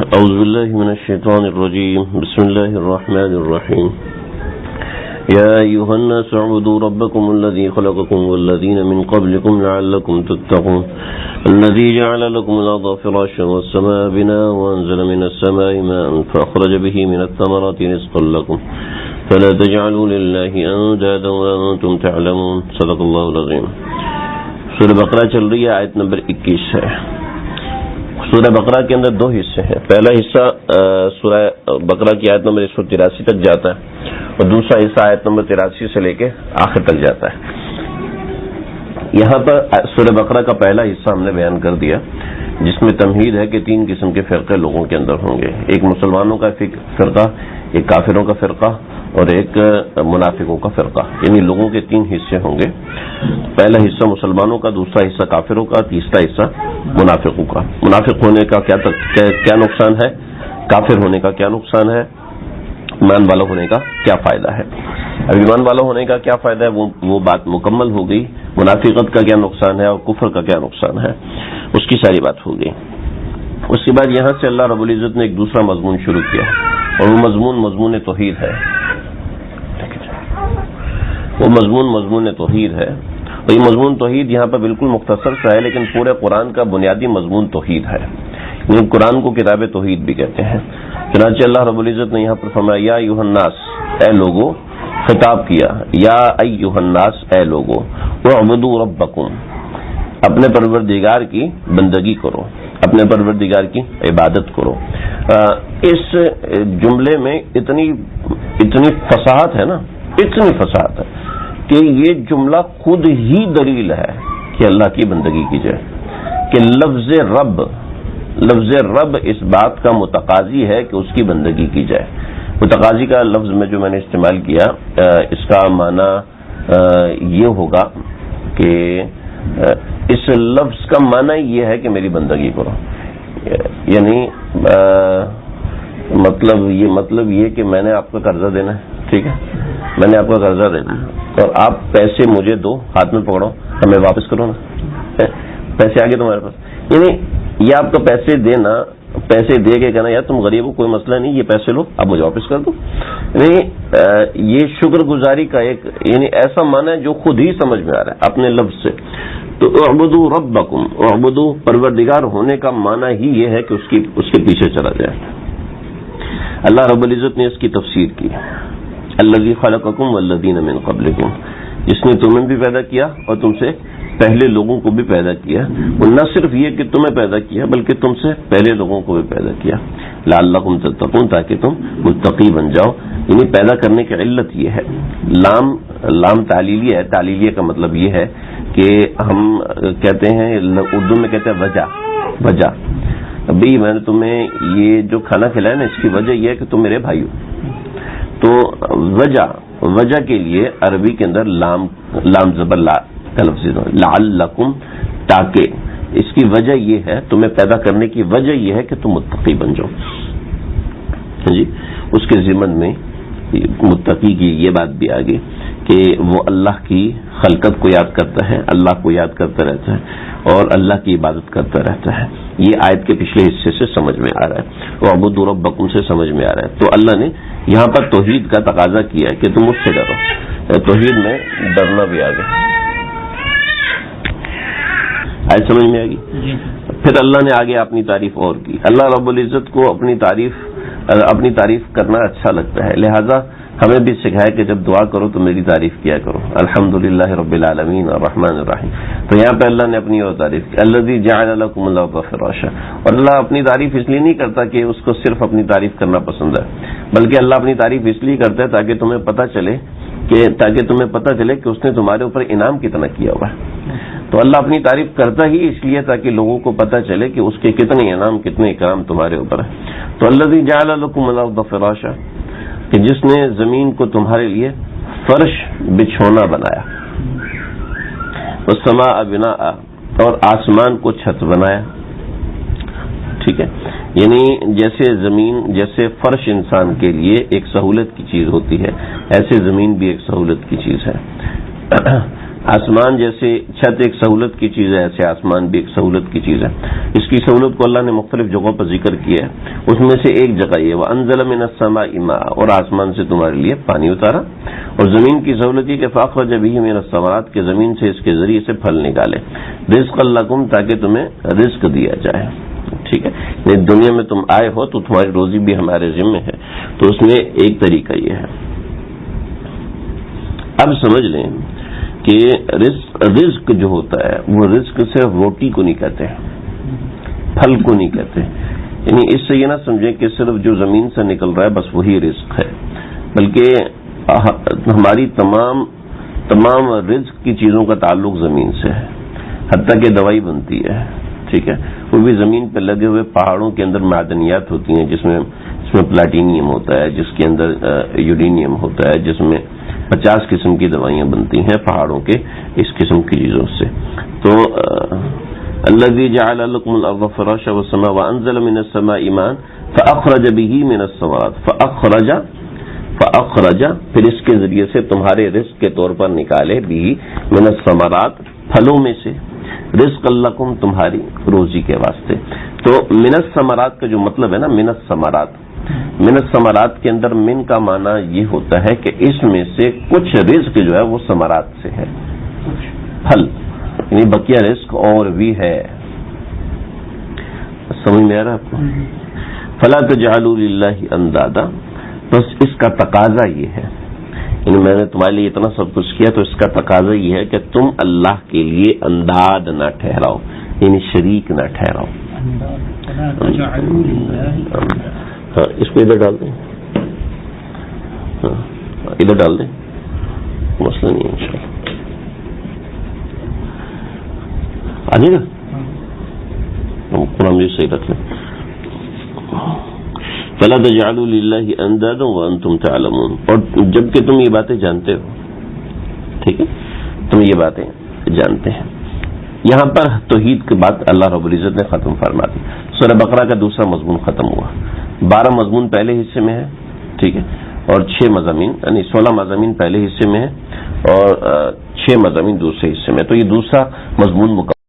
اعوذ باللہ من الشیطان الرجیم بسم اللہ الرحمن الرحیم یا ایھا الناس اعبدوا ربکم الذی خلقکم والذین من قبلکم لعلکم تتقون الذی جعل لکم الارض فراشا والسماء بناء وانزل من السماء ماء فاخرج به من الثمرات رزقا لکم فلا تجعلوا للہ اندادا وانتم تعلمون صدق اللہ العظیم۔ سورہ بقرہ چل رہی ہے، آیت نمبر 21 ہے۔ سورہ بقرہ کے اندر دو حصے ہیں۔ پہلا حصہ سورہ بقرہ کی آیت نمبر 183 تک جاتا ہے اور دوسرا حصہ آیت نمبر 83 سے لے کے آخر تک جاتا ہے۔ یہاں پر سورہ بقرہ کا پہلا حصہ ہم نے بیان کر دیا، جس میں تمہید ہے کہ 3 قسم کے فرقے لوگوں کے اندر ہوں گے، ایک مسلمانوں کا فرقہ، ایک کافروں کا فرقہ اور ایک منافقوں کا فرقہ، یعنی لوگوں کے 3 حصے ہوں گے۔ پہلا حصہ مسلمانوں کا، دوسرا حصہ کافروں کا، تیسرا حصہ منافقوں کا۔ منافق ہونے کا کیا نقصان ہے، کافر ہونے کا کیا نقصان ہے، ایمان والا ہونے کا کیا فائدہ ہے۔ اب ایمان والا ہونے کا کیا فائدہ ہے وہ بات مکمل ہو گئی، منافقت کا کیا نقصان ہے اور کفر کا کیا نقصان ہے، اس کی ساری بات ہو گئی۔ اس کے بعد یہاں سے اللہ رب العزت نے ایک دوسرا مضمون شروع کیا اور وہ مضمون توحید ہے۔ وہ مضمون توحید ہے، اور یہ مضمون توحید یہاں پر بالکل مختصر سا ہے، لیکن پورے قرآن کا بنیادی مضمون توحید ہے۔ یعنی قرآن کو کتاب توحید بھی کہتے ہیں۔ چنانچہ اللہ رب العزت نے یہاں پر فرمایا یا ایھا الناس، اے لوگو، خطاب کیا یا ایھا الناس، اے لوگو، اعبدوا ربکم، اپنے پروردگار کی بندگی کرو، اپنے پروردگار کی عبادت کرو۔ اس جملے میں اتنی فصاحت ہے نا، اتنی فصاحت ہے کہ یہ جملہ خود ہی دلیل ہے کہ اللہ کی بندگی کی جائے، کہ لفظ رب اس بات کا متقاضی ہے کہ اس کی بندگی کی جائے۔ متقاضی کا لفظ میں جو میں نے استعمال کیا، اس کا معنی یہ ہوگا کہ اس لفظ کا معنی یہ ہے کہ میری بندگی کرو، یعنی مطلب یہ کہ میں نے آپ کا قرضہ دینا ہے، ٹھیک ہے، میں نے آپ کا قرضہ دینا ہے اور آپ پیسے مجھے دو، ہاتھ میں پکڑو، ہمیں واپس کرو نا، پیسے آگے تمہارے پاس، یعنی یہ آپ کا پیسے دینا، پیسے دے کے کہنا یار تم غریب ہو، کوئی مسئلہ نہیں، یہ پیسے لو، آپ مجھے واپس کر دو، یعنی یہ شکر گزاری کا ایک یعنی ایسا معنی ہے جو خود ہی سمجھ میں آ رہا ہے اپنے لفظ سے۔ تو اعبدوا ربکم، اعبدوا پروردگار ہونے کا معنی ہی یہ ہے کہ اس کے پیچھے چلا جائے۔ اللہ رب العزت نے اس کی تفسیر کی، الذی خلقکم والذین من قبلکم، جس نے تمہیں بھی پیدا کیا اور تم سے پہلے لوگوں کو بھی پیدا کیا، اور نہ صرف یہ کہ تمہیں پیدا کیا بلکہ تم سے پہلے لوگوں کو بھی پیدا کیا، لعلکم تتقون، تاکہ تم متقی بن جاؤ۔ یعنی پیدا کرنے کی علت یہ ہے۔ لام تعلیلیہ ہے، تعلیلیہ کا مطلب یہ ہے کہ ہم کہتے ہیں، اردو میں کہتے ہیں وجہ۔ ابھی میں نے تمہیں یہ جو کھانا کھلایا نا، اس کی وجہ یہ ہے کہ تم میرے بھائی ہو۔ تو وجہ کے لیے عربی کے اندر لام زبر لا کا لفظ ہے، لعلکم، تاکہ، اس کی وجہ یہ ہے، تمہیں پیدا کرنے کی وجہ یہ ہے کہ تم متقی بن جاؤ۔ جی، اس کے ضمن میں متقی کی یہ بات بھی آگئی کہ وہ اللہ کی خلقت کو یاد کرتا ہے، اللہ کو یاد کرتا رہتا ہے اور اللہ کی عبادت کرتا رہتا ہے۔ یہ آیت کے پچھلے حصے سے سمجھ میں آ رہا ہے، وَاعْبُدُوا رَبَّكُمْ سے سمجھ میں آ رہا ہے۔ تو اللہ نے یہاں پر توحید کا تقاضا کیا ہے کہ تم مجھ سے ڈرو، توحید میں ڈرنا بھی آ گیا۔ آیت سمجھ میں آ گئی؟ پھر اللہ نے آگے اپنی تعریف اور کی۔ اللہ رب العزت کو اپنی تعریف کرنا اچھا لگتا ہے، لہذا ہمیں بھی سکھایا کہ جب دعا کرو تو میری تعریف کیا کرو، الحمدللہ رب العالمین الرحمن الرحیم۔ تو یہاں پہ اللہ نے اپنی اور تعریف کی، الذی جعل لکم الارض فراشا، اور اللہ اپنی تعریف اس لیے نہیں کرتا کہ اس کو صرف اپنی تعریف کرنا پسند ہے، بلکہ اللہ اپنی تعریف اس لیے کرتا ہے تاکہ تمہیں پتہ چلے کہ اس نے تمہارے اوپر انعام کتنا کیا ہوا ہے۔ تو اللہ اپنی تعریف کرتا ہی اس لیے تاکہ لوگوں کو پتہ چلے کہ اس کے کتنے انعام، کتنے اکرام تمہارے اوپر ہے۔ تو الذی جعل لکم الارض فراشا، کہ جس نے زمین کو تمہارے لیے فرش بچھونا بنایا، والسماء بناء، اور آسمان کو چھت بنایا، ٹھیک ہے، یعنی جیسے فرش انسان کے لیے ایک سہولت کی چیز ہوتی ہے، ایسے زمین بھی ایک سہولت کی چیز ہے۔ آسمان جیسے چھت ایک سہولت کی چیز ہے، ایسے آسمان بھی ایک سہولت کی چیز ہے. اس کی سہولت کو اللہ نے مختلف جگہوں پر ذکر کیا ہے. اس میں سے ایک جگہ یہ وَأَنزَلَ مِنَ السَّمَاءِ مَاءً، اور آسمان سے تمہارے لیے پانی اتارا. اور زمین کی سہولت یہ کہ فَأَخْرَجَ بِهِ مِنَ الثَّمَرَاتِ، کہ زمین سے اس کے ذریعے سے پھل نکالے. رِزْقًا لَكُمْ، تاکہ تمہیں رزق دیا جائے. ٹھیک ہے، دنیا میں تم آئے ہو تو تمہاری روزی بھی ہمارے ذمہ ہے. تو اس میں ایک طریقہ یہ ہے. اب سمجھ لیں کہ رزق جو ہوتا ہے وہ رزق صرف روٹی کو نہیں کہتے، پھل کو نہیں کہتے. یعنی اس سے یہ نہ سمجھیں کہ صرف جو زمین سے نکل رہا ہے بس وہی رزق ہے، بلکہ ہماری تمام رزق کی چیزوں کا تعلق زمین سے ہے. حتیٰ کہ دوائی بنتی ہے، ٹھیک ہے، وہ بھی زمین پہ لگے ہوئے پہاڑوں کے اندر معدنیات ہوتی ہیں، جس میں پلاٹینیم ہوتا ہے، جس کے اندر یورینیم ہوتا ہے، جس میں 50 قسم کی دوائیاں بنتی ہیں پہاڑوں کے اس قسم کی چیزوں سے. تو الذی جعل لکم الارض فراشا والسماء وانزل من السماء ماء فاخرج به من الثمرات فاخرج پھر اس کے ذریعے سے تمہارے رزق کے طور پر نکالے بھی من الثمرات، پھلوں میں سے، رزق لکم تمہاری روزی کے واسطے. تو من الثمرات کا جو مطلب ہے نا، من الثمرات کے اندر من کا معنی یہ ہوتا ہے کہ اس میں سے کچھ رزق جو ہے وہ ثمرات سے ہے، پھل، یعنی بقیہ رزق اور بھی ہے. سمجھ میں آ رہا ہے آپ کو؟ فلا تجعلوا للہ اندادا، بس اس کا تقاضا یہ ہے، یعنی میں نے تمہارے لیے اتنا سب کچھ کیا تو اس کا تقاضا یہ ہے کہ تم اللہ کے لیے انداد نہ ٹھہراؤ، یعنی شریک نہ ٹھہراؤ. ہاں اس کو ادھر ڈال دیں، ہاں ادھر ڈال دیں، مسئلہ نہیں ہے انشاءاللہ. آ جائے گا، قرآن بھی صحیح رکھ لیں. فلا تجعلوا للہ اندادا وانتم تعلمون، اور جبکہ تم یہ باتیں جانتے ہو، ٹھیک ہے، تم یہ باتیں جانتے ہیں. یہاں پر توحید کی بات اللہ رب العزت نے ختم فرما دی. سورہ بقرہ کا دوسرا مضمون ختم ہوا. 12 مضمون پہلے حصے میں ہے، ٹھیک ہے، اور 6 مضامین یعنی 16 مضامین پہلے حصے میں ہے اور 6 مضامین دوسرے حصے میں. تو یہ دوسرا مضمون مکمل